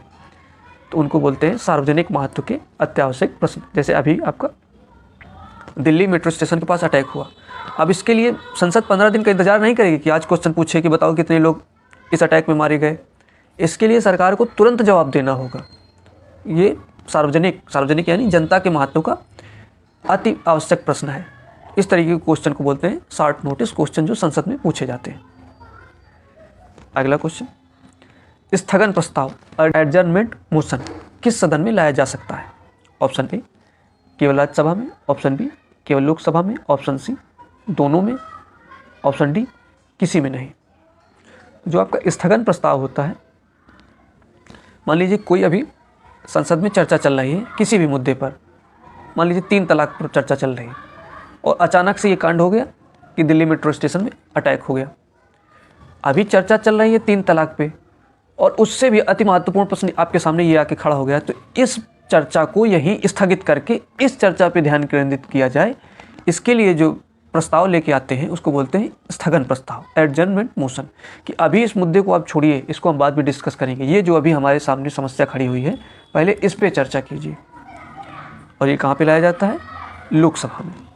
तो उनको बोलते हैं सार्वजनिक महत्व के अत्यावश्यक प्रश्न। जैसे अभी आपका दिल्ली मेट्रो स्टेशन के पास अटैक हुआ, अब इसके लिए संसद 15 दिन का इंतजार नहीं करेगी कि आज क्वेश्चन पूछे कि बताओ कितने लोग इस अटैक में मारे गए। इसके लिए सरकार को तुरंत जवाब देना होगा। ये सार्वजनिक यानी जनता के महत्व का अति आवश्यक प्रश्न है। इस तरीके के क्वेश्चन को बोलते हैं शॉर्ट नोटिस क्वेश्चन, जो संसद में पूछे जाते हैं। अगला क्वेश्चन, स्थगन प्रस्ताव एडजर्नमेंट मोशन किस सदन में लाया जा सकता है। ऑप्शन ए केवल राज्यसभा में, ऑप्शन बी केवल लोकसभा में, ऑप्शन सी दोनों में, ऑप्शन डी किसी में नहीं। जो आपका स्थगन प्रस्ताव होता है, मान लीजिए कोई अभी संसद में चर्चा चल रही है किसी भी मुद्दे पर, मान लीजिए 3 तलाक पर चर्चा चल रही है, और अचानक से ये कांड हो गया कि दिल्ली मेट्रो स्टेशन में अटैक हो गया। अभी चर्चा चल रही है 3 तलाक पे, और उससे भी अति महत्वपूर्ण प्रश्न आपके सामने ये आके खड़ा हो गया, तो इस चर्चा को यहीं स्थगित करके इस चर्चा पे ध्यान केंद्रित किया जाए। इसके लिए जो प्रस्ताव लेके आते हैं उसको बोलते हैं स्थगन प्रस्ताव, एडजर्नमेंट मोशन, कि अभी इस मुद्दे को आप छोड़िए, इसको हम बाद में डिस्कस करेंगे। ये जो अभी हमारे सामने समस्या खड़ी हुई है, पहले इस पे चर्चा कीजिए। और ये कहाँ पे लाया जाता है? लोकसभा में।